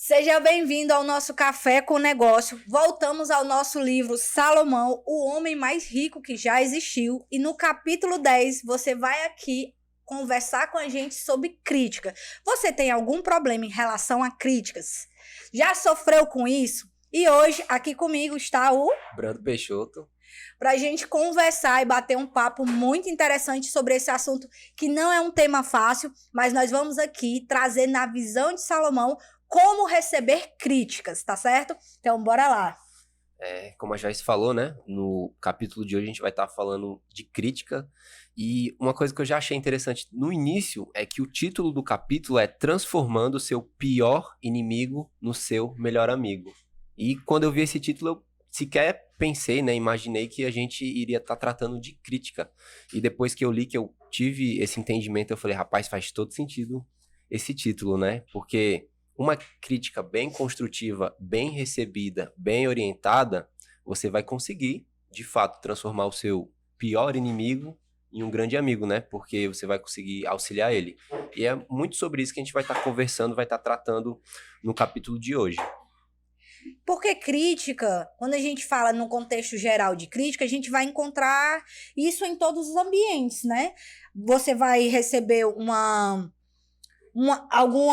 Seja bem-vindo ao nosso Café com Negócio. Voltamos ao nosso livro Salomão, o homem mais rico que já existiu. E no capítulo 10, você vai aqui conversar com a gente sobre crítica. Você tem algum problema em relação a críticas? Já sofreu com isso? E hoje, aqui comigo está o Brando Peixoto. Para a gente conversar e bater um papo muito interessante sobre esse assunto, que não é um tema fácil, mas nós vamos aqui trazer na visão de Salomão como receber críticas, tá certo? Então, bora lá. Como a Joyce falou, né? No capítulo de hoje a gente vai estar falando de crítica. E uma coisa que eu já achei interessante no início é que o título do capítulo é Transformando o seu pior inimigo no seu melhor amigo. E quando eu vi esse título, eu sequer pensei, né? Imaginei que a gente iria estar tratando de crítica. E depois que eu li, que eu tive esse entendimento, eu falei, rapaz, faz todo sentido esse título, né? Porque uma crítica bem construtiva, bem recebida, bem orientada, você vai conseguir, de fato, transformar o seu pior inimigo em um grande amigo, né? Porque você vai conseguir auxiliar ele. E é muito sobre isso que a gente vai estar conversando, vai estar tratando no capítulo de hoje. Porque crítica, quando a gente fala no contexto geral de crítica, a gente vai encontrar isso em todos os ambientes, né? Você vai receber alguma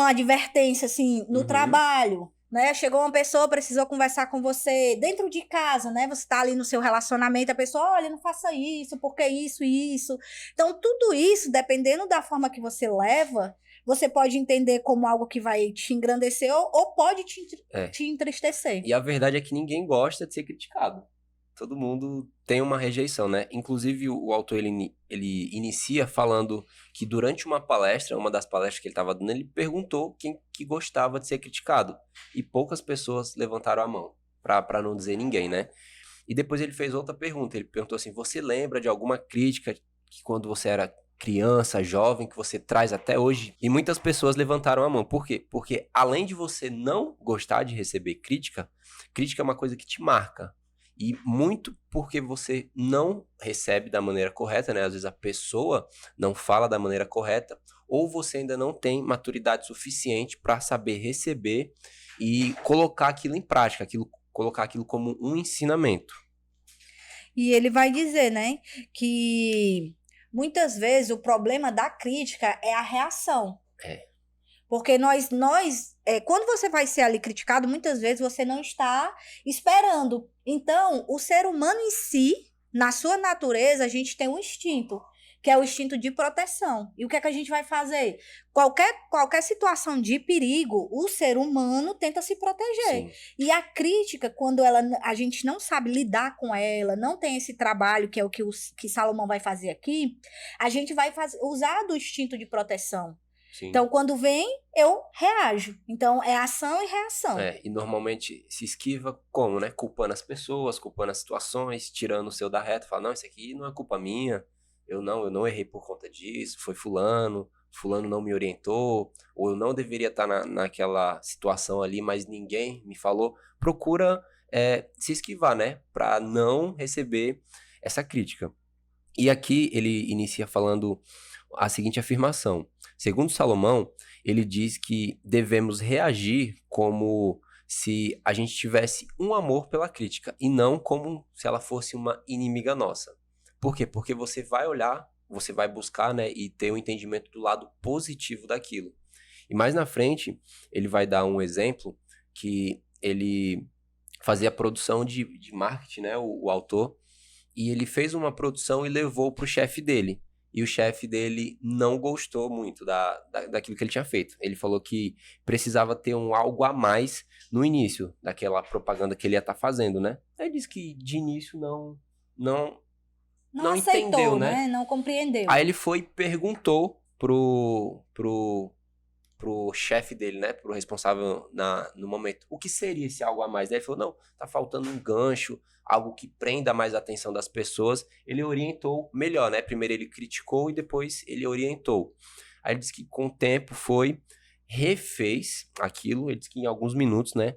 advertência, assim, no trabalho, né? Chegou uma pessoa, precisou conversar com você dentro de casa, né? Você tá ali no seu relacionamento, a pessoa, olha, não faça isso, porque isso e isso. Então, tudo isso, dependendo da forma que você leva, você pode entender como algo que vai te engrandecer ou pode te entristecer. E a verdade é que ninguém gosta de ser criticado. Todo mundo tem uma rejeição, né? Inclusive, o autor, ele inicia falando que durante uma palestra, uma das palestras que ele estava dando, ele perguntou quem que gostava de ser criticado. E poucas pessoas levantaram a mão, para não dizer ninguém, né? E depois ele fez outra pergunta. Ele perguntou assim, você lembra de alguma crítica que quando você era criança, jovem, que você traz até hoje? E muitas pessoas levantaram a mão. Por quê? Porque além de você não gostar de receber crítica, crítica é uma coisa que te marca. E muito porque você não recebe da maneira correta, né? Às vezes a pessoa não fala da maneira correta, ou você ainda não tem maturidade suficiente para saber receber e colocar aquilo em prática, colocar aquilo como um ensinamento. E ele vai dizer, né, que muitas vezes o problema da crítica é a reação. Porque quando você vai ser ali criticado, muitas vezes você não está esperando. Então, o ser humano em si, na sua natureza, a gente tem um instinto, que é o instinto de proteção. E o que é que a gente vai fazer? Qualquer situação de perigo, o ser humano tenta se proteger. Sim. E a crítica, quando a gente não sabe lidar com ela, não tem esse trabalho, que é o que Salomão vai fazer aqui, a gente vai usar do instinto de proteção. Sim. Então, quando vem, eu reajo. Então, é ação e reação. E normalmente se esquiva como, né? Culpando as pessoas, culpando as situações, tirando o seu da reta, fala, não, isso aqui não é culpa minha, eu não errei por conta disso, foi fulano não me orientou, ou eu não deveria estar naquela situação ali, mas ninguém me falou. Procura se esquivar, né? Para não receber essa crítica. E aqui ele inicia falando a seguinte afirmação. Segundo Salomão, ele diz que devemos reagir como se a gente tivesse um amor pela crítica e não como se ela fosse uma inimiga nossa. Por quê? Porque você vai olhar, você vai buscar, né, e ter um entendimento do lado positivo daquilo. E mais na frente, ele vai dar um exemplo que ele fazia produção de marketing, né, o autor, e ele fez uma produção e levou para o chefe dele. E o chefe dele não gostou muito daquilo que ele tinha feito. Ele falou que precisava ter algo a mais no início daquela propaganda que ele ia estar fazendo, né? Ele disse que de início não aceitou, entendeu, né? Não compreendeu. Aí ele foi e perguntou pro chefe dele, né? Pro responsável no momento. O que seria esse algo a mais? Daí ele falou, não, tá faltando um gancho, algo que prenda mais a atenção das pessoas. Ele orientou melhor, né? Primeiro ele criticou e depois ele orientou. Aí ele disse que com o tempo refez aquilo, ele disse que em alguns minutos, né?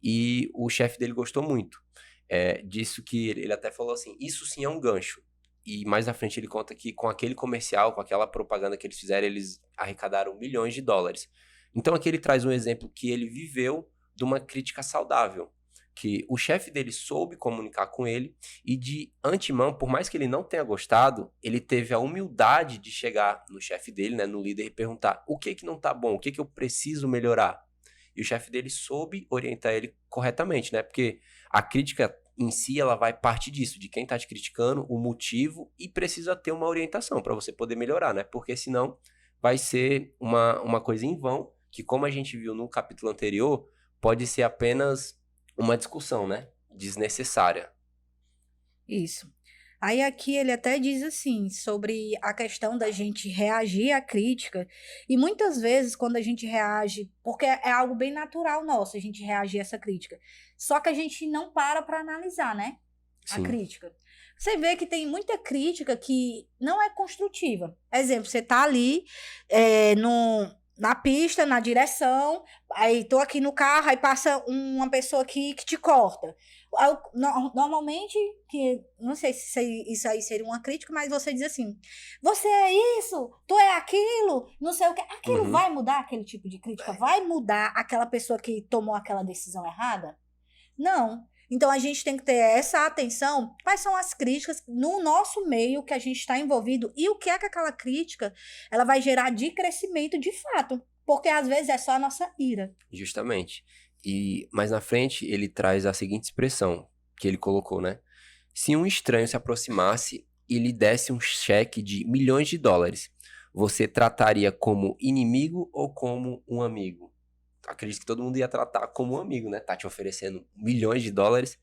E o chefe dele gostou muito. Disso que ele até falou assim, isso sim é um gancho. E mais na frente ele conta que com aquele comercial, com aquela propaganda que eles fizeram, eles arrecadaram milhões de dólares. Então aqui ele traz um exemplo que ele viveu de uma crítica saudável. Que o chefe dele soube comunicar com ele e de antemão, por mais que ele não tenha gostado, ele teve a humildade de chegar no chefe dele, né, no líder, e perguntar o que não tá bom, o que eu preciso melhorar. E o chefe dele soube orientar ele corretamente, né, porque a crítica em si, ela vai partir disso, de quem tá te criticando, o motivo, e precisa ter uma orientação para você poder melhorar, né, porque senão vai ser uma coisa em vão, que como a gente viu no capítulo anterior, pode ser apenas uma discussão, né? Desnecessária. Isso. Aí aqui ele até diz assim, sobre a questão da gente reagir à crítica, e muitas vezes quando a gente reage, porque é algo bem natural nosso, a gente reagir a essa crítica, só que a gente não para analisar, né? A Sim. crítica. Você vê que tem muita crítica que não é construtiva. Exemplo, você tá ali na pista, na direção, aí tô aqui no carro, aí passa uma pessoa aqui que te corta. Normalmente, que não sei se isso aí seria uma crítica, mas você diz assim, você é isso, tu é aquilo, não sei o que. Aquilo vai mudar aquele tipo de crítica? Vai mudar aquela pessoa que tomou aquela decisão errada? Não. Então, a gente tem que ter essa atenção, quais são as críticas no nosso meio que a gente está envolvido e o que é que aquela crítica ela vai gerar de crescimento de fato, porque às vezes é só a nossa ira. Justamente. E mais na frente, ele traz a seguinte expressão que ele colocou, né? Se um estranho se aproximasse e lhe desse um cheque de milhões de dólares, você trataria como inimigo ou como um amigo? Acredito que todo mundo ia tratar como um amigo, né? Tá te oferecendo milhões de dólares.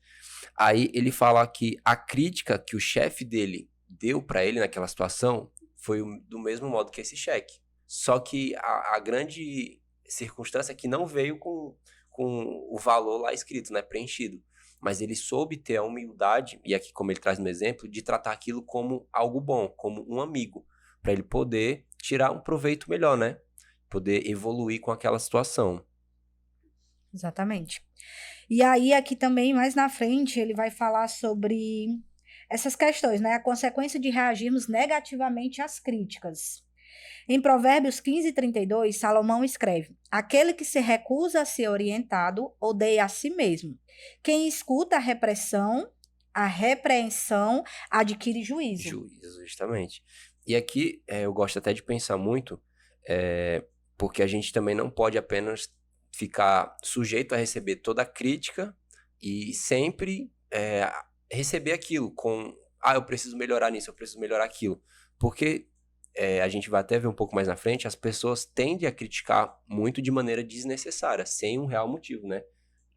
Aí ele fala que a crítica que o chefe dele deu pra ele naquela situação foi do mesmo modo que esse cheque. Só que a grande circunstância é que não veio com o valor lá escrito, né? Preenchido. Mas ele soube ter a humildade, e aqui como ele traz no exemplo, de tratar aquilo como algo bom, como um amigo, para ele poder tirar um proveito melhor, né? Poder evoluir com aquela situação. Exatamente. E aí, aqui também, mais na frente, ele vai falar sobre essas questões, né? A consequência de reagirmos negativamente às críticas. Em Provérbios 15:32, Salomão escreve: aquele que se recusa a ser orientado, odeia a si mesmo. Quem escuta a repreensão, adquire juízo. Juízo, justamente. E aqui, eu gosto até de pensar muito, porque a gente também não pode apenas ficar sujeito a receber toda a crítica e sempre receber aquilo com, eu preciso melhorar nisso, eu preciso melhorar aquilo. Porque a gente vai até ver um pouco mais na frente, as pessoas tendem a criticar muito de maneira desnecessária, sem um real motivo, né?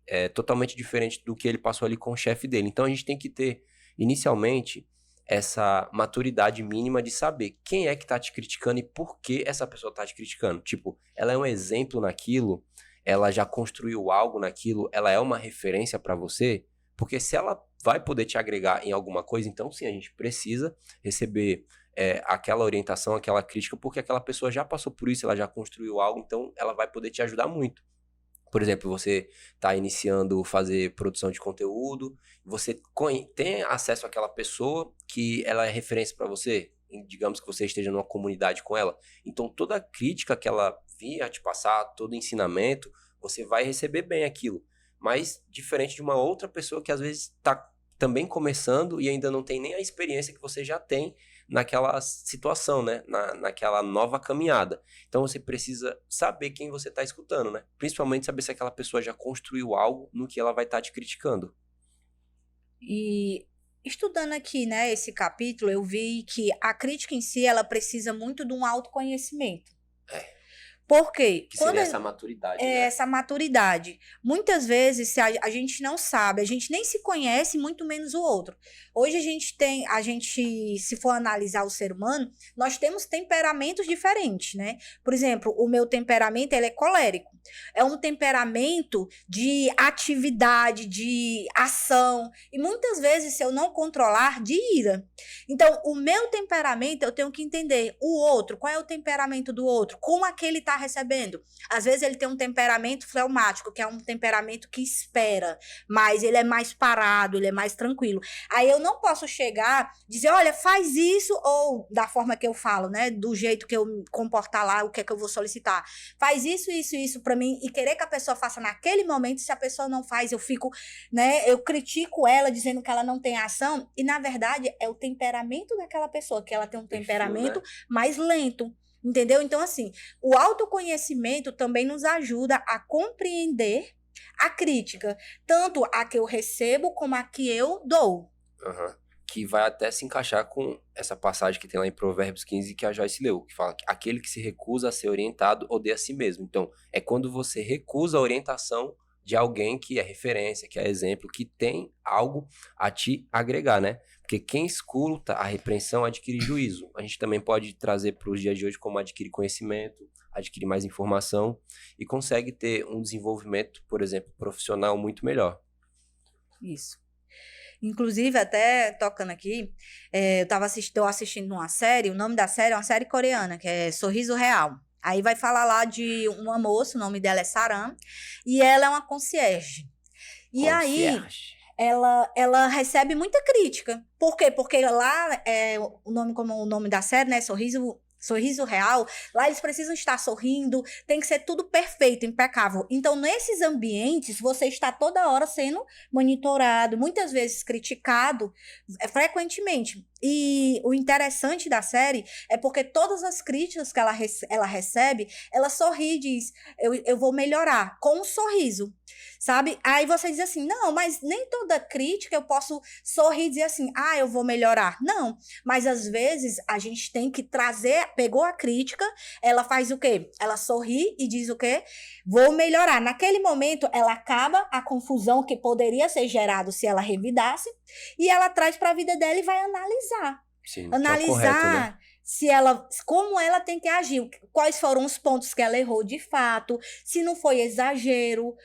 É totalmente diferente do que ele passou ali com o chefe dele. Então a gente tem que ter, inicialmente, essa maturidade mínima de saber quem é que tá te criticando e por que essa pessoa tá te criticando. Tipo, ela é um exemplo naquilo, ela já construiu algo naquilo, ela é uma referência para você, porque se ela vai poder te agregar em alguma coisa, então sim, a gente precisa receber aquela orientação, aquela crítica, porque aquela pessoa já passou por isso, ela já construiu algo, então ela vai poder te ajudar muito. Por exemplo, você está iniciando fazer produção de conteúdo, você tem acesso àquela pessoa que ela é referência para você, digamos que você esteja numa comunidade com ela. Então, toda crítica que ela vier te passar, todo ensinamento, você vai receber bem aquilo. Mas diferente de uma outra pessoa que às vezes está também começando e ainda não tem nem a experiência que você já tem naquela situação, né? Naquela nova caminhada. Então você precisa saber quem você está escutando, né? Principalmente saber se aquela pessoa já construiu algo no que ela vai estar te criticando. E estudando aqui, né, esse capítulo, eu vi que a crítica em si, ela precisa muito de um autoconhecimento. Por quê? Que seria essa maturidade, né? Essa maturidade. Muitas vezes a gente não sabe, a gente nem se conhece, muito menos o outro. Hoje a gente, se for analisar o ser humano, nós temos temperamentos diferentes, né? Por exemplo, o meu temperamento, ele é colérico. É um temperamento de atividade, de ação. E muitas vezes, se eu não controlar, de ira. Então, o meu temperamento, eu tenho que entender o outro, qual é o temperamento do outro, como aquele está recebendo. Às vezes ele tem um temperamento fleumático, que é um temperamento que espera, mas ele é mais parado, ele é mais tranquilo. Aí eu não posso chegar, dizer, olha, faz isso, ou da forma que eu falo, né, do jeito que eu me comportar lá, o que é que eu vou solicitar. Faz isso, isso, isso para mim e querer que a pessoa faça naquele momento, se a pessoa não faz, eu fico, né, eu critico ela dizendo que ela não tem ação, e na verdade é o temperamento daquela pessoa, que ela tem um temperamento, né, mais lento. Entendeu? Então, assim, o autoconhecimento também nos ajuda a compreender a crítica, tanto a que eu recebo como a que eu dou. Uhum. Que vai até se encaixar com essa passagem que tem lá em Provérbios 15 que a Joyce leu, que fala que aquele que se recusa a ser orientado odeia a si mesmo. Então, é quando você recusa a orientação de alguém que é referência, que é exemplo, que tem algo a te agregar, né? Porque quem escuta a repreensão adquire juízo. A gente também pode trazer para os dias de hoje como adquirir conhecimento, adquirir mais informação e consegue ter um desenvolvimento, por exemplo, profissional muito melhor. Isso. Inclusive, até tocando aqui, tô assistindo uma série, o nome da série é uma série coreana, que é Sorriso Real. Aí vai falar lá de uma moça, o nome dela é Saran, e ela é uma concierge. E aí, ela recebe muita crítica. Por quê? Porque lá, como o nome da série, né, Sorriso Real, lá eles precisam estar sorrindo, tem que ser tudo perfeito, impecável. Então, nesses ambientes, você está toda hora sendo monitorado, muitas vezes criticado, frequentemente. E o interessante da série é porque todas as críticas que ela recebe, ela sorri e diz, eu vou melhorar, com um sorriso, sabe? Aí você diz assim, não, mas nem toda crítica eu posso sorrir e dizer assim, eu vou melhorar. Não, mas às vezes a gente tem que trazer, pegou a crítica, ela faz o quê? Ela sorri e diz o quê? Vou melhorar. Naquele momento, ela acaba a confusão que poderia ser gerado se ela revidasse, e ela traz para a vida dela e vai analisar. Sim, analisar, que é o correto, né? Como ela tem que agir, quais foram os pontos que ela errou de fato, se não foi exagero,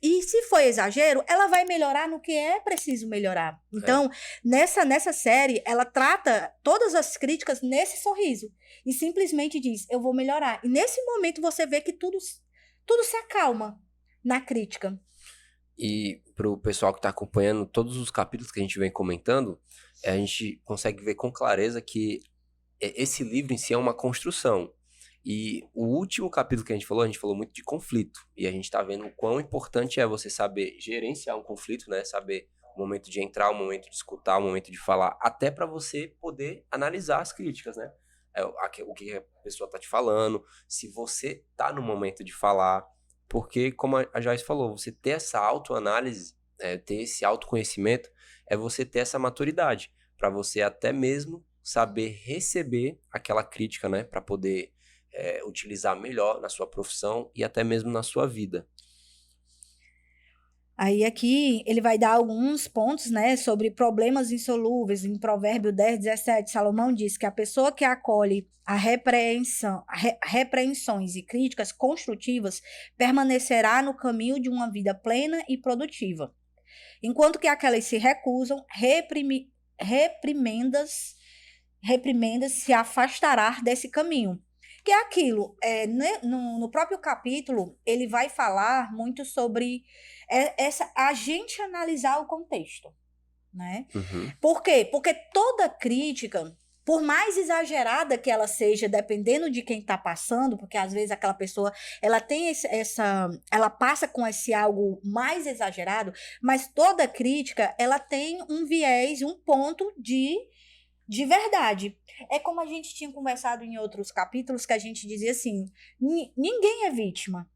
e se foi exagero, ela vai melhorar no que é preciso melhorar. Então, nessa série, ela trata todas as críticas nesse sorriso, e simplesmente diz, eu vou melhorar. E nesse momento você vê que tudo se acalma na crítica. E para o pessoal que está acompanhando todos os capítulos que a gente vem comentando, a gente consegue ver com clareza que esse livro em si é uma construção. E o último capítulo que a gente falou muito de conflito. E a gente está vendo o quão importante é você saber gerenciar um conflito, né? Saber o momento de entrar, o momento de escutar, o momento de falar, até para você poder analisar as críticas, né? O que a pessoa está te falando, se você está no momento de falar. Porque, como a Joyce falou, você ter essa autoanálise, ter esse autoconhecimento, é você ter essa maturidade, para você até mesmo saber receber aquela crítica, né, para poder utilizar melhor na sua profissão e até mesmo na sua vida. Aí aqui ele vai dar alguns pontos, né, sobre problemas insolúveis. Em Provérbio 10:17, Salomão diz que a pessoa que acolhe a repreensões e críticas construtivas permanecerá no caminho de uma vida plena e produtiva. Enquanto que aquelas se recusam, reprimendas se afastará desse caminho. Que é aquilo, no próprio capítulo, ele vai falar muito sobre a gente analisar o contexto, né? Uhum. Por quê? Porque toda crítica, por mais exagerada que ela seja, dependendo de quem está passando, porque às vezes aquela pessoa, ela tem ela passa com esse algo mais exagerado, mas toda crítica, ela tem um viés, um ponto de verdade. É como a gente tinha conversado em outros capítulos, que a gente dizia assim, ninguém é vítima.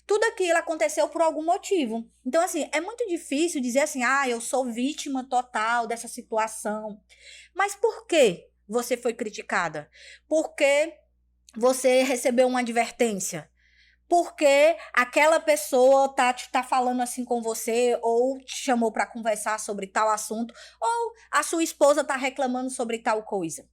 Tudo aquilo aconteceu por algum motivo. Então, assim, é muito difícil dizer assim, eu sou vítima total dessa situação. Mas por que você foi criticada? Por que você recebeu uma advertência? Porque aquela pessoa tá falando assim com você, ou te chamou para conversar sobre tal assunto, ou a sua esposa tá reclamando sobre tal coisa.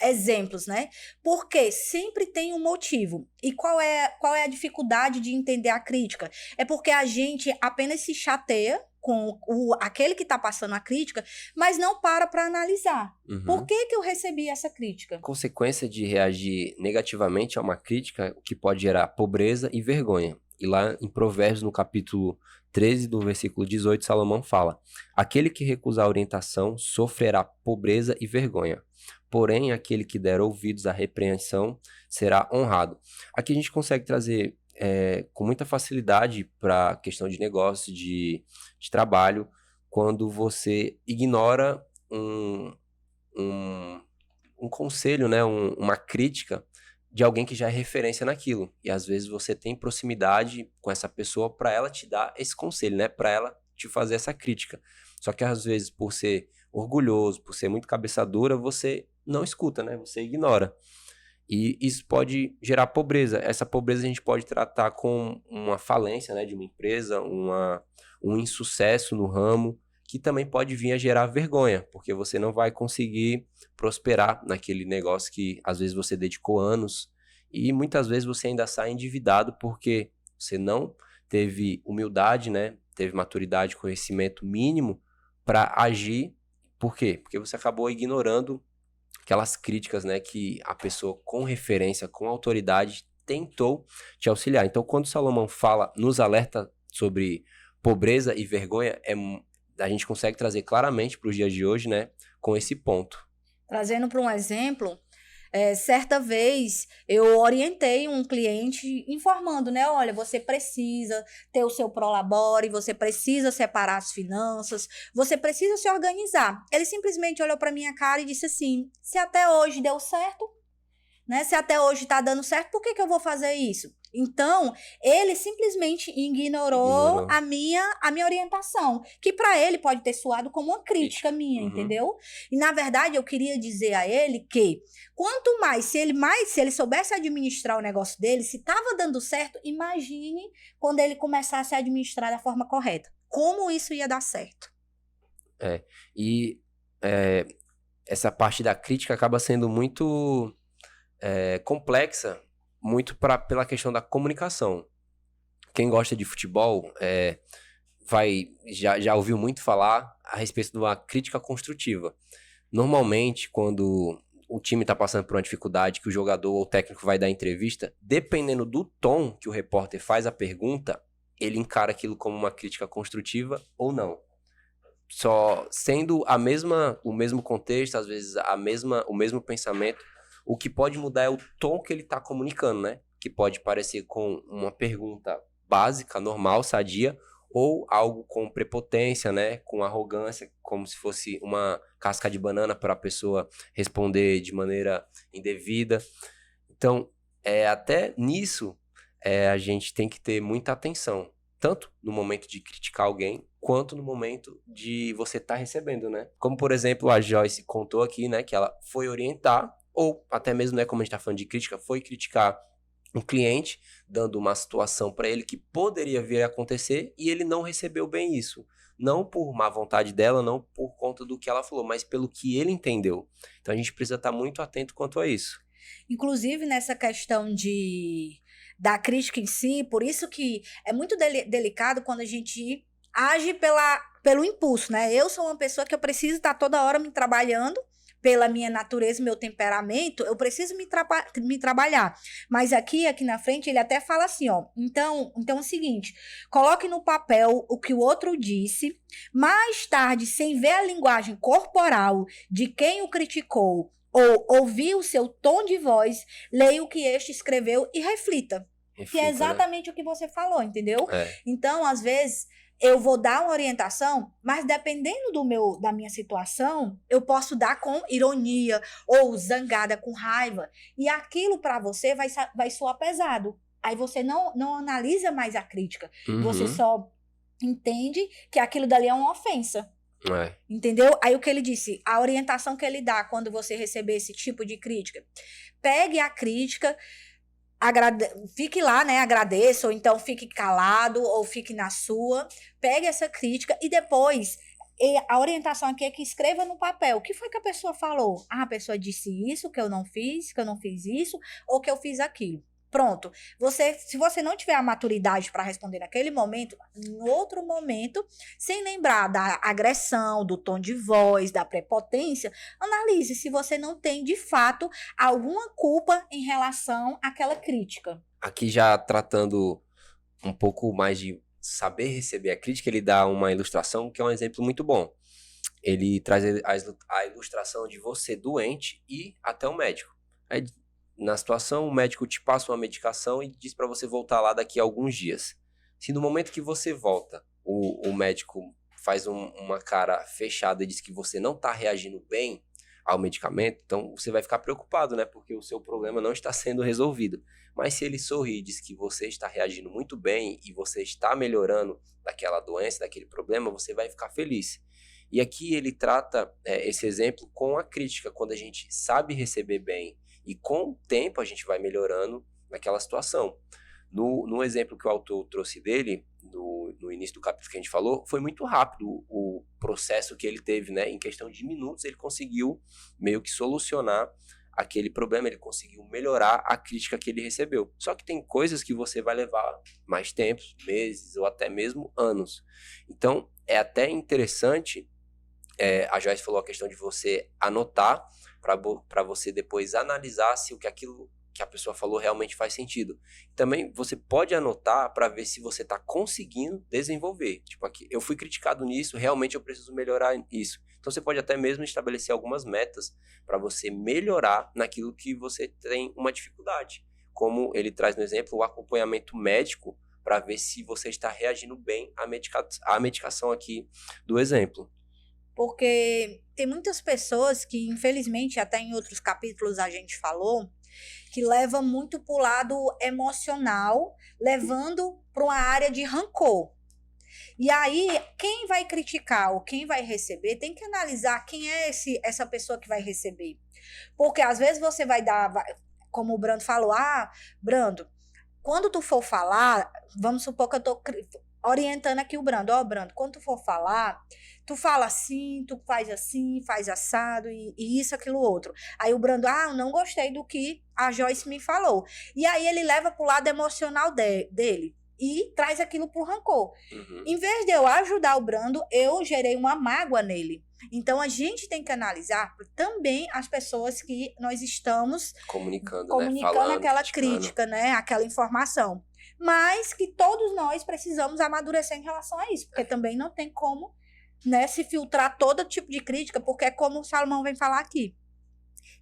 Exemplos, né? Porque sempre tem um motivo. E qual é a dificuldade de entender a crítica? É porque a gente apenas se chateia com aquele que está passando a crítica, mas não para analisar. Uhum. Por que eu recebi essa crítica? Consequência de reagir negativamente a uma crítica, que pode gerar pobreza e vergonha. E lá em Provérbios, no capítulo 13, do versículo 18, Salomão fala: aquele que recusar a orientação sofrerá pobreza e vergonha. Porém, aquele que der ouvidos à repreensão será honrado. Aqui a gente consegue trazer com muita facilidade para a questão de negócio, de trabalho, quando você ignora um conselho, né, uma crítica de alguém que já é referência naquilo. E às vezes você tem proximidade com essa pessoa para ela te dar esse conselho, né, para ela te fazer essa crítica. Só que às vezes, por ser orgulhoso, por ser muito cabeça dura, você não escuta, né, você ignora. E isso pode gerar pobreza. Essa pobreza a gente pode tratar com uma falência, né, de uma empresa, um insucesso no ramo, que também pode vir a gerar vergonha, porque você não vai conseguir prosperar naquele negócio que às vezes você dedicou anos e muitas vezes você ainda sai endividado porque você não teve humildade, né? Teve maturidade, conhecimento mínimo para agir. Por quê? Porque você acabou ignorando aquelas críticas, né, que a pessoa com referência, com autoridade tentou te auxiliar. Então, quando Salomão nos alerta sobre pobreza e vergonha, a gente consegue trazer claramente para os dias de hoje, né, com esse ponto. Trazendo para um exemplo, certa vez eu orientei um cliente informando, né? Olha, você precisa ter o seu Prolabore, você precisa separar as finanças, você precisa se organizar. Ele simplesmente olhou para minha cara e disse assim: se até hoje deu certo, né? Se até hoje está dando certo, por que eu vou fazer isso? Então, ele simplesmente ignorou a minha orientação, que para ele pode ter soado como uma crítica minha, entendeu? E na verdade, eu queria dizer a ele que quanto mais, se ele soubesse administrar o negócio dele, se estava dando certo, imagine quando ele começasse a administrar da forma correta. Como isso ia dar certo? Essa parte da crítica acaba sendo muito complexa, muito pela questão da comunicação. Quem gosta de futebol já ouviu muito falar a respeito de uma crítica construtiva. Normalmente, quando o time está passando por uma dificuldade, que o jogador ou o técnico vai dar entrevista, dependendo do tom que o repórter faz a pergunta, ele encara aquilo como uma crítica construtiva ou não. Só sendo o mesmo contexto, às vezes o mesmo pensamento, o que pode mudar é o tom que ele está comunicando, né? Que pode parecer com uma pergunta básica, normal, sadia, ou algo com prepotência, né? Com arrogância, como se fosse uma casca de banana para a pessoa responder de maneira indevida. Então, até nisso, a gente tem que ter muita atenção, tanto no momento de criticar alguém, quanto no momento de você estar recebendo, né? Como, por exemplo, a Joyce contou aqui, né? Que ela foi orientar, ou até mesmo, né, como a gente está falando de crítica, foi criticar um cliente, dando uma situação para ele que poderia vir a acontecer e ele não recebeu bem isso. Não por má vontade dela, não por conta do que ela falou, mas pelo que ele entendeu. Então a gente precisa estar muito atento quanto a isso. Inclusive nessa questão da crítica em si, por isso que é muito delicado quando a gente age pelo impulso, né? Eu sou uma pessoa que eu preciso estar toda hora me trabalhando, pela minha natureza, meu temperamento, eu preciso me trabalhar. Mas aqui na frente, ele até fala assim, ó. Então é o seguinte, coloque no papel o que o outro disse, mais tarde, sem ver a linguagem corporal de quem o criticou, ou ouvir o seu tom de voz, leia o que este escreveu e reflita. Que é exatamente, né, o que você falou, entendeu? Então, às vezes, eu vou dar uma orientação, mas dependendo da minha situação, eu posso dar com ironia ou zangada, com raiva. E aquilo para você vai soar pesado. Aí você não analisa mais a crítica. Você só entende que aquilo dali é uma ofensa. Entendeu? Aí o que ele disse, a orientação que ele dá quando você receber esse tipo de crítica, pegue a crítica, fique lá, né, agradeça, ou então fique calado, ou fique na sua, pegue essa crítica e depois, a orientação aqui é que escreva no papel, o que foi que a pessoa falou? A pessoa disse isso, que eu não fiz isso, ou que eu fiz aquilo. Pronto, se você não tiver a maturidade para responder naquele momento, em outro momento, sem lembrar da agressão, do tom de voz, da prepotência, analise se você não tem, de fato, alguma culpa em relação àquela crítica. Aqui já tratando um pouco mais de saber receber a crítica, ele dá uma ilustração que é um exemplo muito bom. Ele traz a ilustração de você doente e até o médico. Aí na situação, o médico te passa uma medicação e diz para você voltar lá daqui a alguns dias. Se no momento que você volta, o médico faz uma cara fechada e diz que você não está reagindo bem ao medicamento, então você vai ficar preocupado, né? Porque o seu problema não está sendo resolvido. Mas se ele sorri e diz que você está reagindo muito bem e você está melhorando daquela doença, daquele problema, você vai ficar feliz. E aqui ele trata esse exemplo com a crítica, quando a gente sabe receber bem e com o tempo a gente vai melhorando naquela situação. No exemplo que o autor trouxe dele, no início do capítulo que a gente falou, foi muito rápido o processo que ele teve, né? Em questão de minutos ele conseguiu meio que solucionar aquele problema, ele conseguiu melhorar a crítica que ele recebeu. Só que tem coisas que você vai levar mais tempo, meses ou até mesmo anos. Então é até interessante, a Joyce falou a questão de você anotar para você depois analisar se aquilo que a pessoa falou realmente faz sentido. Também você pode anotar para ver se você está conseguindo desenvolver. Tipo, aqui, eu fui criticado nisso, realmente eu preciso melhorar isso. Então você pode até mesmo estabelecer algumas metas para você melhorar naquilo que você tem uma dificuldade. Como ele traz no exemplo, o acompanhamento médico para ver se você está reagindo bem à medicação aqui do exemplo. Porque tem muitas pessoas que, infelizmente, até em outros capítulos a gente falou, que leva muito para o lado emocional, levando para uma área de rancor. E aí, quem vai criticar ou quem vai receber, tem que analisar quem é essa pessoa que vai receber. Porque às vezes você vai dar, como o Brando falou, Brando, quando tu for falar, vamos supor que eu tô orientando aqui o Brando, Brando, quando tu for falar, tu fala assim, tu faz assado e isso, aquilo, outro. Aí o Brando, eu não gostei do que a Joyce me falou. E aí ele leva pro lado emocional dele e traz aquilo pro rancor. Uhum. Em vez de eu ajudar o Brando, eu gerei uma mágoa nele. Então a gente tem que analisar também as pessoas que nós estamos comunicando, né? Falando, aquela crítica, né? Aquela informação. Mas que todos nós precisamos amadurecer em relação a isso, porque também não tem como, né, se filtrar todo tipo de crítica, porque é como o Salomão vem falar aqui.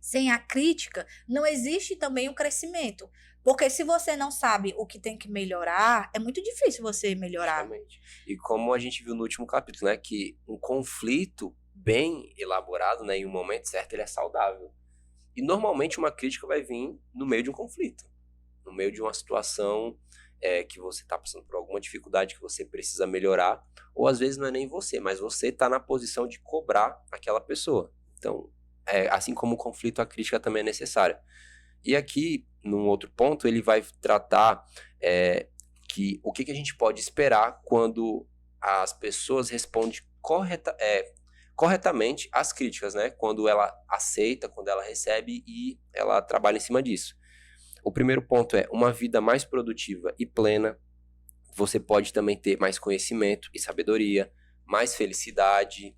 Sem a crítica, não existe também o crescimento. Porque se você não sabe o que tem que melhorar, é muito difícil você melhorar. Justamente. E como a gente viu no último capítulo, né, que um conflito bem elaborado, né, em um momento certo, ele é saudável. E normalmente uma crítica vai vir no meio de um conflito, no meio de uma situação que você está passando por alguma dificuldade que você precisa melhorar, ou às vezes não é nem você, mas você está na posição de cobrar aquela pessoa. Então, assim como o conflito, a crítica também é necessária. E aqui, num outro ponto, ele vai tratar o que a gente pode esperar quando as pessoas respondem corretamente às críticas, né? Quando ela aceita, quando ela recebe e ela trabalha em cima disso. O primeiro ponto é uma vida mais produtiva e plena. Você pode também ter mais conhecimento e sabedoria, mais felicidade.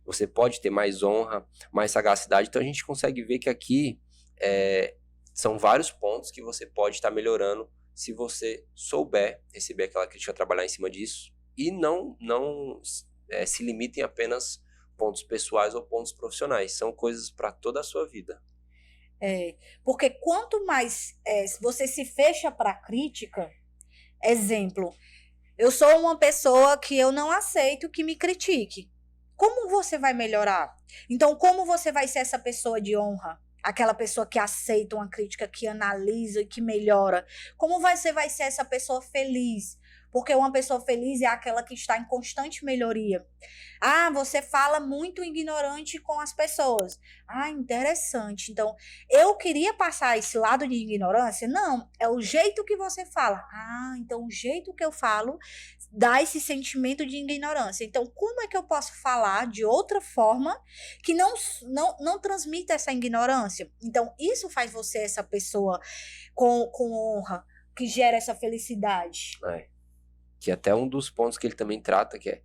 Você pode ter mais honra, mais sagacidade. Então a gente consegue ver que aqui são vários pontos que você pode estar melhorando se você souber receber aquela crítica, trabalhar em cima disso e não se limitem apenas pontos pessoais ou pontos profissionais. São coisas para toda a sua vida. Porque quanto mais você se fecha para a crítica, exemplo, eu sou uma pessoa que eu não aceito que me critique. Como você vai melhorar? Então, como você vai ser essa pessoa de honra? Aquela pessoa que aceita uma crítica, que analisa e que melhora. Como você vai ser essa pessoa feliz? Porque uma pessoa feliz é aquela que está em constante melhoria. Você fala muito ignorante com as pessoas. Interessante. Então, eu queria passar esse lado de ignorância? Não, é o jeito que você fala. Então o jeito que eu falo dá esse sentimento de ignorância. Então, como é que eu posso falar de outra forma que não transmita essa ignorância? Então, isso faz você essa pessoa com honra, que gera essa felicidade. Que é até um dos pontos que ele também trata, que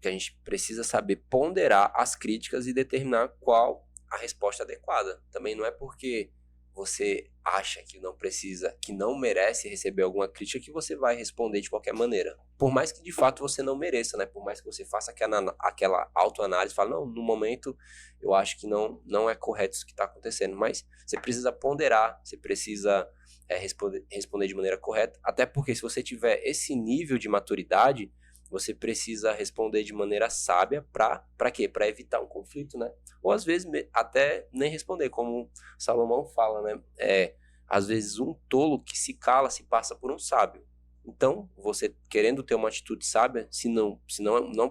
a gente precisa saber ponderar as críticas e determinar qual a resposta adequada. Também não é porque você acha que não precisa, que não merece receber alguma crítica, que você vai responder de qualquer maneira. Por mais que de fato você não mereça, né? Por mais que você faça aquela autoanálise, fala, não, no momento eu acho que não é correto isso que está acontecendo. Mas você precisa ponderar, você precisa responder de maneira correta. Até porque se você tiver esse nível de maturidade, você precisa responder de maneira sábia para quê? Para evitar um conflito, né? Ou às vezes até nem responder, como Salomão fala, né? Às vezes um tolo que se cala se passa por um sábio. Então, você querendo ter uma atitude sábia, se não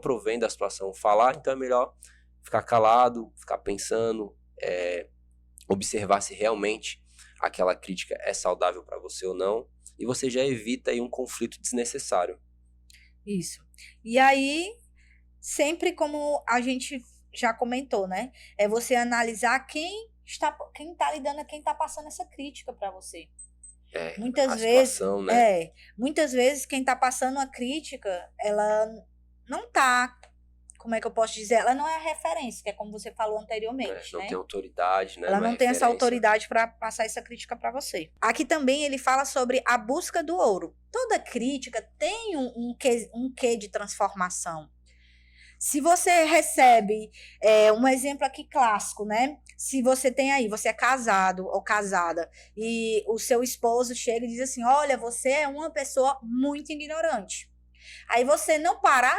provém da situação falar, então é melhor ficar calado, ficar pensando, observar se realmente aquela crítica é saudável para você ou não, e você já evita aí um conflito desnecessário. Isso. E aí, sempre como a gente já comentou, né? É você analisar quem tá lidando, quem tá passando essa crítica para você. Muitas vezes, situação, né? Muitas vezes quem tá passando a crítica, ela não tá, como é que eu posso dizer? Ela não é a referência, que é como você falou anteriormente, não né? tem autoridade, né? Ela não tem essa autoridade para passar essa crítica para você. Aqui também ele fala sobre a busca do ouro. Toda crítica tem um quê de transformação. Se você recebe, um exemplo aqui clássico, né? Se você tem aí, você é casado ou casada, e o seu esposo chega e diz assim, olha, você é uma pessoa muito ignorante. Aí você não para,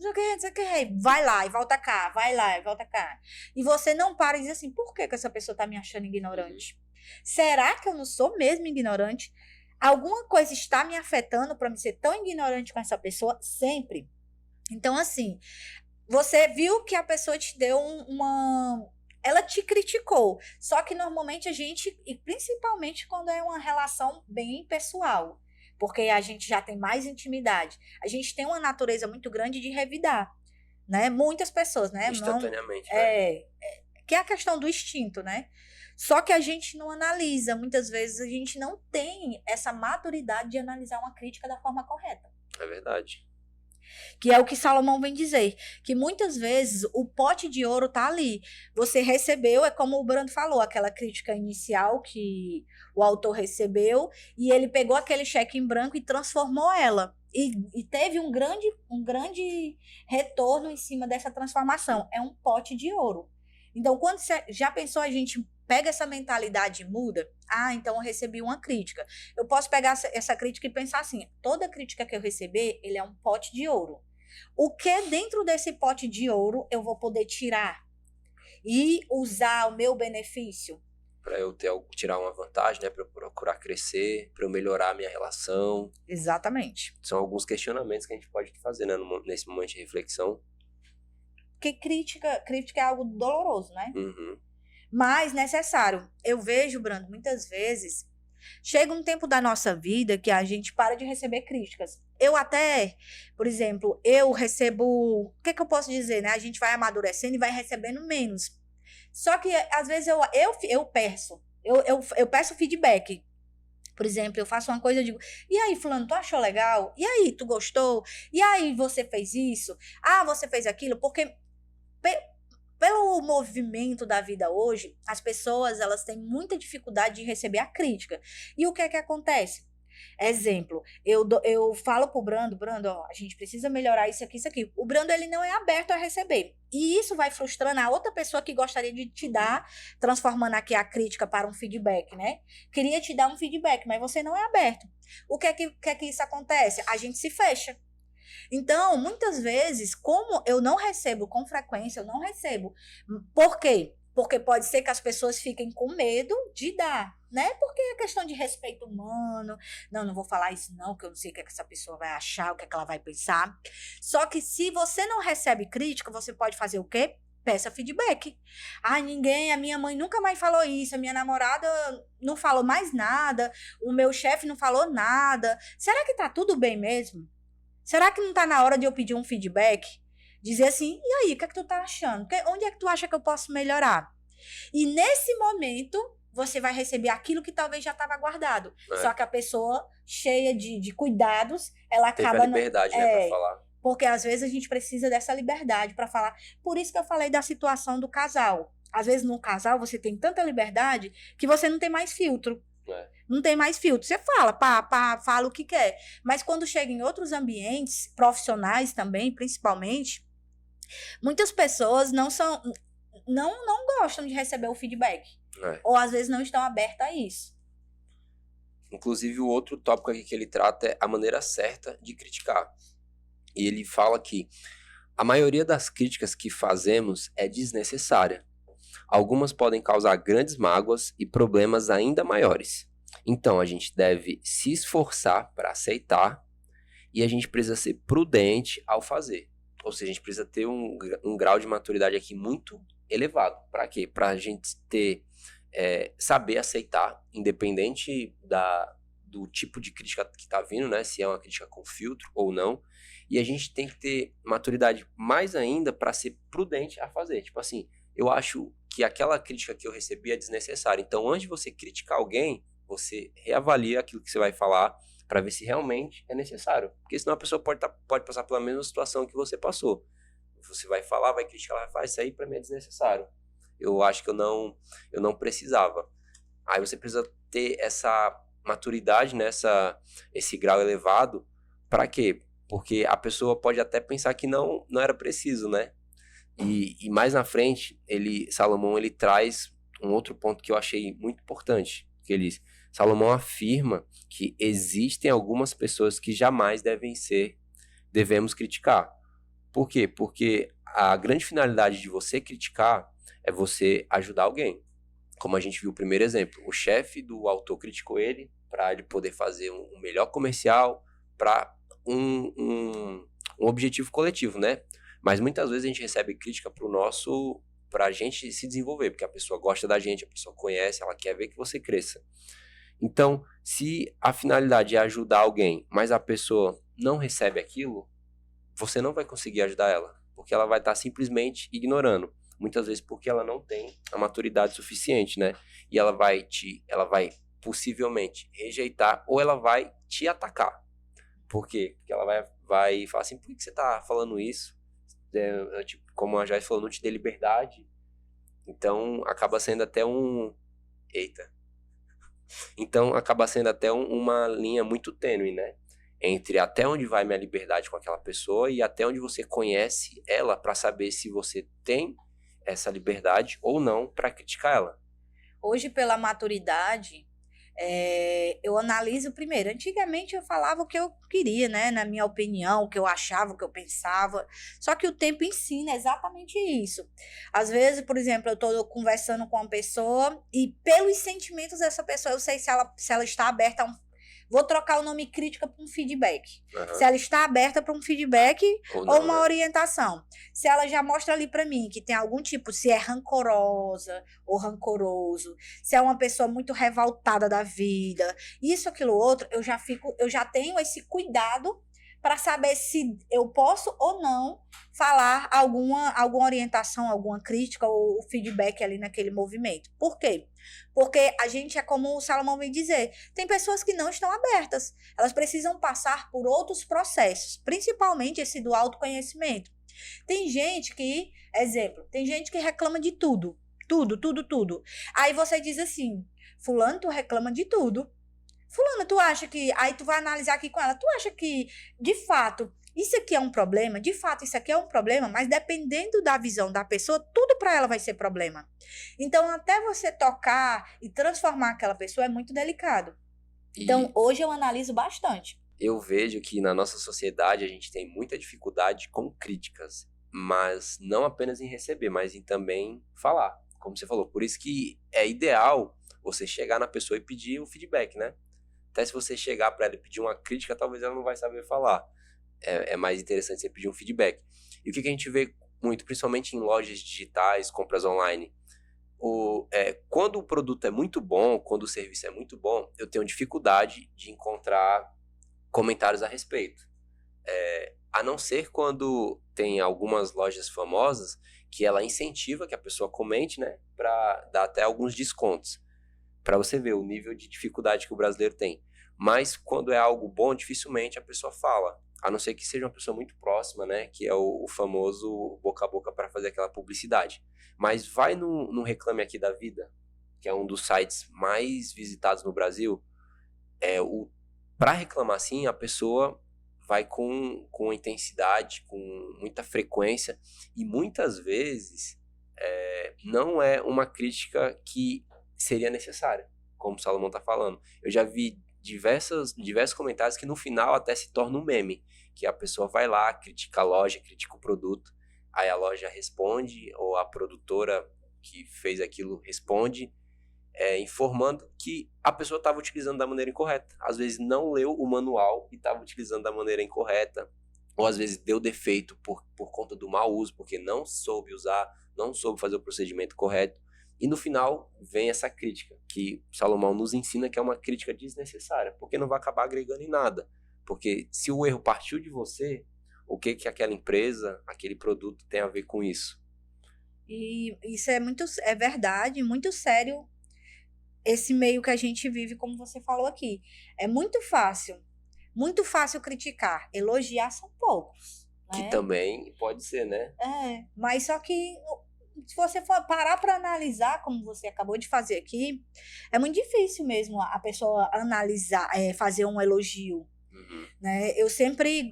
não sei o que, vai lá e volta cá, vai lá e volta cá. E você não para e diz assim, por que essa pessoa tá me achando ignorante? Será que eu não sou mesmo ignorante? Alguma coisa está me afetando para me ser tão ignorante com essa pessoa? Sempre. Então, assim, você viu que a pessoa te deu ela te criticou. Só que normalmente a gente, e principalmente quando é uma relação bem pessoal, porque a gente já tem mais intimidade, a gente tem uma natureza muito grande de revidar, né? Muitas pessoas, né? Instantaneamente, Que é a questão do instinto, né? Só que a gente não analisa, muitas vezes a gente não tem essa maturidade de analisar uma crítica da forma correta. É verdade. Que é o que Salomão vem dizer, que muitas vezes o pote de ouro tá ali. Você recebeu, é como o Brando falou, aquela crítica inicial que o autor recebeu, e ele pegou aquele cheque em branco e transformou ela. E teve um grande retorno em cima dessa transformação. É um pote de ouro. Então, quando você já pensou, a gente pega essa mentalidade e muda, então eu recebi uma crítica. Eu posso pegar essa crítica e pensar assim, toda crítica que eu receber, ele é um pote de ouro. O que dentro desse pote de ouro eu vou poder tirar e usar o meu benefício? Para eu tirar uma vantagem, né? Para eu procurar crescer, para eu melhorar a minha relação. Exatamente. São alguns questionamentos que a gente pode fazer, né? Nesse momento de reflexão. Porque crítica é algo doloroso, né? Uhum. Mas necessário. Eu vejo, Brando, muitas vezes, chega um tempo da nossa vida que a gente para de receber críticas. Eu até, por exemplo, eu recebo, o que eu posso dizer, né? A gente vai amadurecendo e vai recebendo menos. Só que, às vezes, eu peço feedback. Por exemplo, eu faço uma coisa e digo, e aí, fulano, tu achou legal? E aí, tu gostou? E aí, você fez isso? Você fez aquilo? Porque pelo movimento da vida hoje, as pessoas, elas têm muita dificuldade de receber a crítica. E o que é que acontece? Exemplo, eu falo pro Brando, ó, a gente precisa melhorar isso aqui. O Brando, ele não é aberto a receber. E isso vai frustrando a outra pessoa que gostaria de te dar, transformando aqui a crítica para um feedback, né? Queria te dar um feedback, mas você não é aberto. O que é que isso acontece? A gente se fecha. Então, muitas vezes, como eu não recebo com frequência, eu não recebo. Por quê? Porque pode ser que as pessoas fiquem com medo de dar, né? Porque é questão de respeito humano. Não vou falar isso não, que eu não sei o que essa pessoa vai achar, o que ela vai pensar. Só que se você não recebe crítica, você pode fazer o quê? Peça feedback. A minha mãe nunca mais falou isso, a minha namorada não falou mais nada, o meu chefe não falou nada. Será que tá tudo bem mesmo? Será que não tá na hora de eu pedir um feedback? Dizer assim, e aí, o que é que tu tá achando? Onde é que tu acha que eu posso melhorar? E nesse momento, você vai receber aquilo que talvez já estava guardado. Só que a pessoa, cheia de cuidados, ela acaba... Teve a liberdade, né, pra falar. Porque às vezes a gente precisa dessa liberdade para falar. Por isso que eu falei da situação do casal. Às vezes, num casal, você tem tanta liberdade que você não tem mais filtro. Não tem mais filtro. Você fala, fala o que quer. Mas quando chega em outros ambientes, profissionais também, principalmente, muitas pessoas não gostam de receber o feedback. Ou às vezes não estão abertas a isso. Inclusive, o outro tópico aqui que ele trata é a maneira certa de criticar. E ele fala que a maioria das críticas que fazemos é desnecessária. Algumas podem causar grandes mágoas e problemas ainda maiores. Então, a gente deve se esforçar para aceitar e a gente precisa ser prudente ao fazer. Ou seja, a gente precisa ter um grau de maturidade aqui muito elevado. Para quê? Para a gente saber aceitar, independente do tipo de crítica que está vindo, né? Se é uma crítica com filtro ou não. E a gente tem que ter maturidade mais ainda para ser prudente a fazer. Tipo assim, eu acho que aquela crítica que eu recebi é desnecessária. Então, antes de você criticar alguém, você reavalia aquilo que você vai falar para ver se realmente é necessário. Porque senão a pessoa pode passar pela mesma situação que você passou. Você vai falar, vai criticar, ela vai falar, isso aí para mim é desnecessário. Eu acho que eu não precisava. Aí você precisa ter essa maturidade, né, esse grau elevado. Para quê? Porque a pessoa pode até pensar que não era preciso, né? E mais na frente, Salomão traz um outro ponto que eu achei muito importante. Salomão afirma que existem algumas pessoas que jamais devemos criticar. Por quê? Porque a grande finalidade de você criticar é você ajudar alguém. Como a gente viu o primeiro exemplo, o chefe do autor criticou ele para ele poder fazer um melhor comercial para um objetivo coletivo, né? Mas muitas vezes a gente recebe crítica pra gente se desenvolver, porque a pessoa gosta da gente, a pessoa conhece, ela quer ver que você cresça. Então, se a finalidade é ajudar alguém, mas a pessoa não recebe aquilo, você não vai conseguir ajudar ela, porque ela vai estar simplesmente ignorando. Muitas vezes porque ela não tem a maturidade suficiente, né? E ela vai possivelmente rejeitar ou ela vai te atacar. Por quê? Porque ela vai falar assim, por que você tá falando isso? Como a Joyce falou, não te dê liberdade. Então, acaba sendo até Então, acaba sendo até uma linha muito tênue, né? Entre até onde vai minha liberdade com aquela pessoa e até onde você conhece ela para saber se você tem essa liberdade ou não para criticar ela. Hoje, pela maturidade, eu analiso primeiro. Antigamente eu falava o que eu queria, né? Na minha opinião, o que eu achava, o que eu pensava. Só que o tempo ensina exatamente isso. Às vezes, por exemplo, eu estou conversando com uma pessoa e pelos sentimentos dessa pessoa, eu sei se ela está aberta a Vou trocar o nome crítica para um feedback. Se ela está aberta para um feedback ou uma orientação. Se ela já mostra ali para mim que tem algum tipo, se é rancorosa ou rancoroso, se é uma pessoa muito revoltada da vida, isso, aquilo, outro, eu já tenho esse cuidado para saber se eu posso ou não falar alguma orientação, alguma crítica ou feedback ali naquele movimento. Por quê? Porque a gente é como o Salomão vem dizer, tem pessoas que não estão abertas, elas precisam passar por outros processos, principalmente esse do autoconhecimento. Tem gente que, exemplo, tem gente que reclama de tudo. Aí você diz assim, fulano, tu reclama de tudo. Fulano, tu acha que... Aí tu vai analisar aqui com ela. Tu acha que, de fato, isso aqui é um problema? De fato, isso aqui é um problema, mas dependendo da visão da pessoa, tudo para ela vai ser problema. Então, até você tocar e transformar aquela pessoa é muito delicado. Então, hoje eu analiso bastante. Eu vejo que na nossa sociedade a gente tem muita dificuldade com críticas, mas não apenas em receber, mas em também falar, como você falou. Por isso que é ideal você chegar na pessoa e pedir o feedback, né? Até se você chegar para ela e pedir uma crítica, talvez ela não vai saber falar. É mais interessante você pedir um feedback. E o que a gente vê muito, principalmente em lojas digitais, compras online, quando o produto é muito bom, quando o serviço é muito bom, eu tenho dificuldade de encontrar comentários a respeito. A não ser quando tem algumas lojas famosas que ela incentiva que a pessoa comente, né, para dar até alguns descontos. Para você ver o nível de dificuldade que o brasileiro tem. Mas quando é algo bom, dificilmente a pessoa fala. a não ser que seja uma pessoa muito próxima, né? Que é o famoso boca a boca para fazer aquela publicidade. Mas vai no Reclame Aqui da Vida, que é um dos sites mais visitados no Brasil. Para reclamar assim, a pessoa vai com intensidade, com muita frequência, e muitas vezes não é uma crítica que seria necessária, como o Salomão está falando. Eu já vi diversos comentários que no final até se torna um meme, que a pessoa vai lá, critica a loja, critica o produto, aí a loja responde, ou a produtora que fez aquilo responde, informando que a pessoa estava utilizando da maneira incorreta. Às vezes não leu o manual e estava utilizando da maneira incorreta, ou às vezes deu defeito por conta do mau uso, porque não soube usar, não soube fazer o procedimento correto. E no final vem essa crítica, que Salomão nos ensina que é uma crítica desnecessária, porque não vai acabar agregando em nada. Porque se o erro partiu de você, o que aquela empresa, aquele produto tem a ver com isso? E isso é verdade, muito sério, esse meio que a gente vive, como você falou aqui. É muito fácil criticar. Elogiar são poucos, né? Que também pode ser, né? Mas só que se você for parar para analisar, como você acabou de fazer aqui, é muito difícil mesmo a pessoa analisar, fazer um elogio. Né? Eu sempre,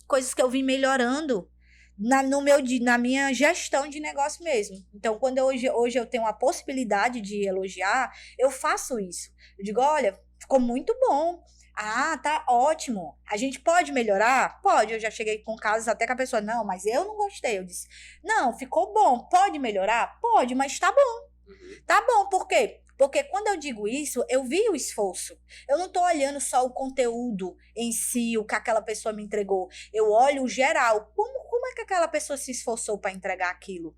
coisas que eu vim melhorando na minha gestão de negócio mesmo. Então, quando hoje eu tenho a possibilidade de elogiar, eu faço isso. Eu digo, olha, ficou muito bom. Ah, tá ótimo. A gente pode melhorar? Pode. Eu já cheguei com casos até que a pessoa, não, mas eu não gostei. Eu disse, não, ficou bom. Pode melhorar? Pode, mas tá bom. Tá bom, por quê? Porque quando eu digo isso, eu vi o esforço. Eu não estou olhando só o conteúdo em si, o que aquela pessoa me entregou. Eu olho o geral. Como é que aquela pessoa se esforçou para entregar aquilo?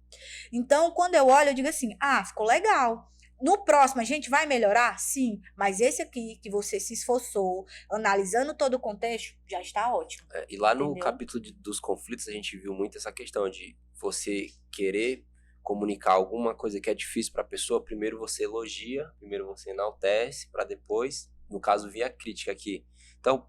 Então, quando eu olho, eu digo assim, ficou legal. No próximo, a gente vai melhorar? Sim, mas esse aqui que você se esforçou, analisando todo o contexto, já está ótimo. E lá no capítulo dos conflitos, a gente viu muito essa questão de você querer comunicar alguma coisa que é difícil para a pessoa, primeiro você elogia, primeiro você enaltece, para depois, no caso, vir a crítica aqui. Então,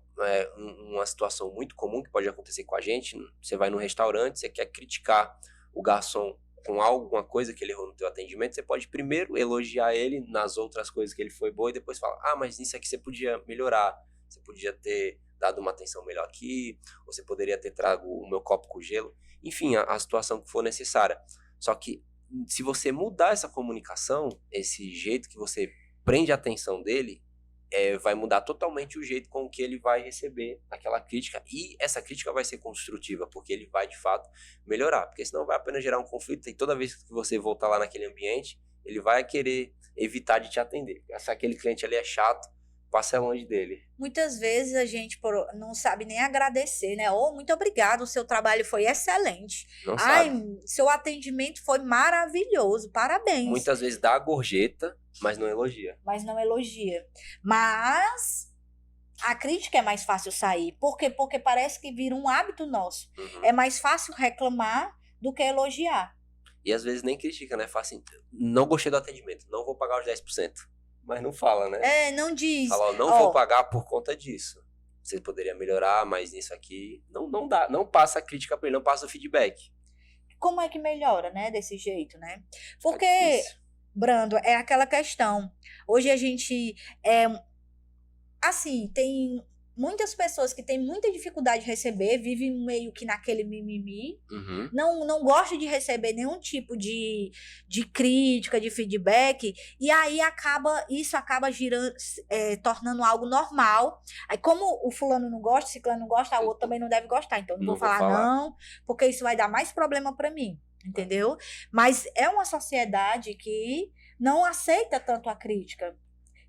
uma situação muito comum que pode acontecer com a gente, você vai num restaurante, você quer criticar o garçom com alguma coisa que ele errou no teu atendimento, você pode primeiro elogiar ele nas outras coisas que ele foi boa e depois falar, mas nisso aqui você podia melhorar, você podia ter dado uma atenção melhor aqui, você poderia ter trago o meu copo com gelo, enfim, a situação que for necessária. Só que se você mudar essa comunicação, esse jeito que você prende a atenção dele, vai mudar totalmente o jeito com que ele vai receber aquela crítica. E essa crítica vai ser construtiva, porque ele vai, de fato, melhorar. Porque senão vai apenas gerar um conflito e toda vez que você voltar lá naquele ambiente, ele vai querer evitar de te atender. Se aquele cliente ali é chato, passa longe dele. Muitas vezes a gente não sabe nem agradecer, né? Muito obrigado, o seu trabalho foi excelente. Não sabe. Seu atendimento foi maravilhoso, parabéns. Muitas vezes dá a gorjeta, mas não elogia. Mas a crítica é mais fácil sair. Por quê? Porque parece que vira um hábito nosso. É mais fácil reclamar do que elogiar. E às vezes nem critica, né? Fala assim, não gostei do atendimento, não vou pagar os 10%. Mas não fala, né? Não diz. Fala, não vou pagar por conta disso. Você poderia melhorar, mas nisso aqui não dá. Não passa a crítica para ele, não passa o feedback. Como é que melhora, né? Desse jeito, né? Porque, Brando, é aquela questão. Hoje a gente assim, tem muitas pessoas que têm muita dificuldade de receber, vivem meio que naquele mimimi, não gostam de receber nenhum tipo de crítica, de feedback, e aí isso acaba girando, tornando algo normal. Aí como o fulano não gosta, o ciclano não gosta, o outro também não deve gostar, então não vou falar não, porque isso vai dar mais problema para mim, entendeu? Mas é uma sociedade que não aceita tanto a crítica.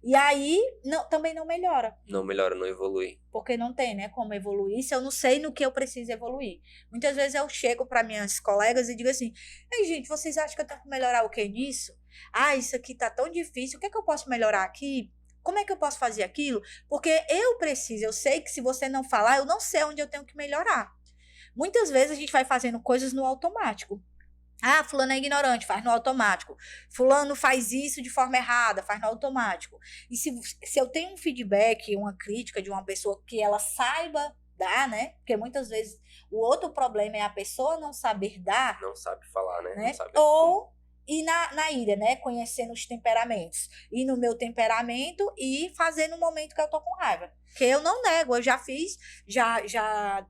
E aí, também não melhora. Não melhora, não evolui. Porque não tem, né, como evoluir se eu não sei no que eu preciso evoluir. Muitas vezes eu chego para minhas colegas e digo assim, ei, gente, vocês acham que eu tenho que melhorar o que nisso? Isso aqui tá tão difícil, o que é que eu posso melhorar aqui? Como é que eu posso fazer aquilo? Porque eu sei que se você não falar, eu não sei onde eu tenho que melhorar. Muitas vezes a gente vai fazendo coisas no automático. Fulano é ignorante, faz no automático. Fulano faz isso de forma errada, faz no automático. E se eu tenho um feedback, uma crítica de uma pessoa que ela saiba dar, né? Porque muitas vezes o outro problema é a pessoa não saber dar. Não sabe falar, né? Né? Não sabe Ou ir na ira, né? Conhecendo os temperamentos. Ir no meu temperamento e fazer no momento que eu tô com raiva. Que eu não nego, eu já fiz, já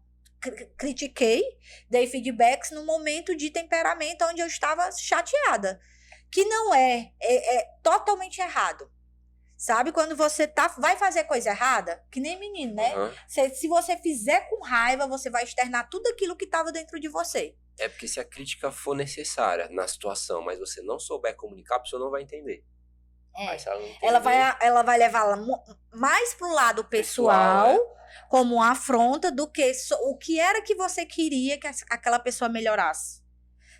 critiquei, dei feedbacks no momento de temperamento onde eu estava chateada. Que não é totalmente errado. Sabe? Quando você vai fazer coisa errada, que nem menino, né? Uhum. Se você fizer com raiva, você vai externar tudo aquilo que estava dentro de você. É porque se a crítica for necessária na situação, mas você não souber comunicar, a pessoa não vai entender. É. Se ela não entender, ela vai levar mais pro lado pessoal como uma afronta do que o que era que você queria que aquela pessoa melhorasse.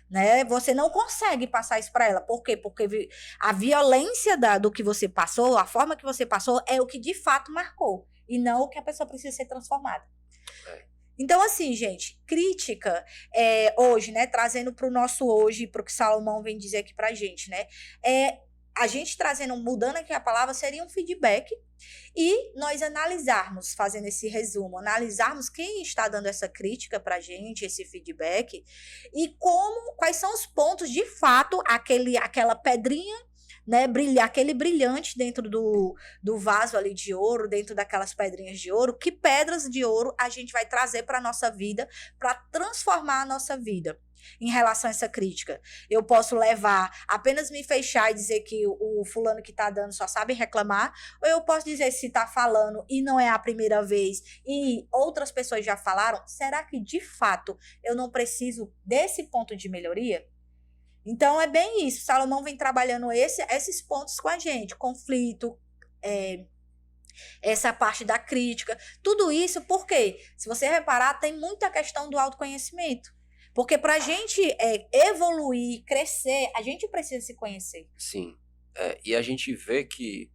Né? Você não consegue passar isso para ela. Por quê? Porque a violência do que você passou, a forma que você passou, é o que de fato marcou. E não o que a pessoa precisa ser transformada. Então, assim, gente, crítica hoje, né? Trazendo para o nosso hoje, para o que Salomão vem dizer aqui pra gente, né? A gente trazendo, mudando aqui a palavra, seria um feedback. E nós analisarmos, fazendo esse resumo, analisarmos quem está dando essa crítica pra gente, esse feedback, e quais são os pontos, de fato, aquela pedrinha, né, aquele brilhante dentro do vaso ali de ouro, dentro daquelas pedrinhas de ouro, que pedras de ouro a gente vai trazer para a nossa vida, para transformar a nossa vida. Em relação a essa crítica, eu posso levar, apenas me fechar e dizer que o fulano que tá dando só sabe reclamar, ou eu posso dizer, se tá falando e não é a primeira vez e outras pessoas já falaram, será que de fato eu não preciso desse ponto de melhoria? Então é bem isso, Salomão vem trabalhando esses pontos com a gente, conflito, essa parte da crítica, tudo isso porque, se você reparar, tem muita questão do autoconhecimento. Porque para a gente evoluir, crescer, a gente precisa se conhecer. Sim. E a gente vê que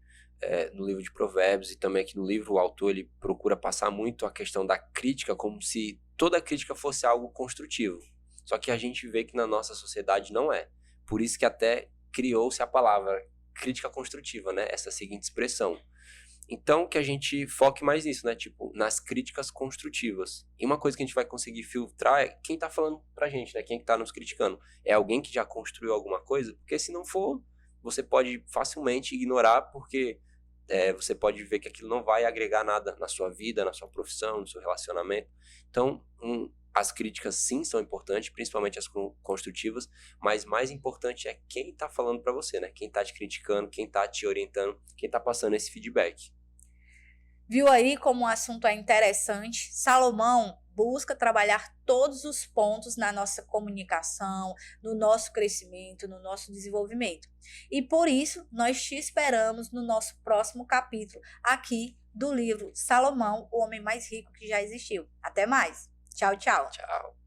no livro de Provérbios e também aqui no livro o autor ele procura passar muito a questão da crítica como se toda crítica fosse algo construtivo. Só que a gente vê que na nossa sociedade não é. Por isso que até criou-se a palavra crítica construtiva, né? Essa seguinte expressão. Então, que a gente foque mais nisso, né? Tipo, nas críticas construtivas. E uma coisa que a gente vai conseguir filtrar é quem tá falando pra gente, né? Quem que tá nos criticando. É alguém que já construiu alguma coisa? Porque se não for, você pode facilmente ignorar, porque você pode ver que aquilo não vai agregar nada na sua vida, na sua profissão, no seu relacionamento. Então, as críticas sim são importantes, principalmente as construtivas, mas mais importante é quem tá falando pra você, né? Quem tá te criticando, quem tá te orientando, quem tá passando esse feedback. Viu aí como o assunto é interessante? Salomão busca trabalhar todos os pontos na nossa comunicação, no nosso crescimento, no nosso desenvolvimento. E por isso, nós te esperamos no nosso próximo capítulo, aqui do livro Salomão, o homem mais rico que já existiu. Até mais. Tchau, tchau. Tchau.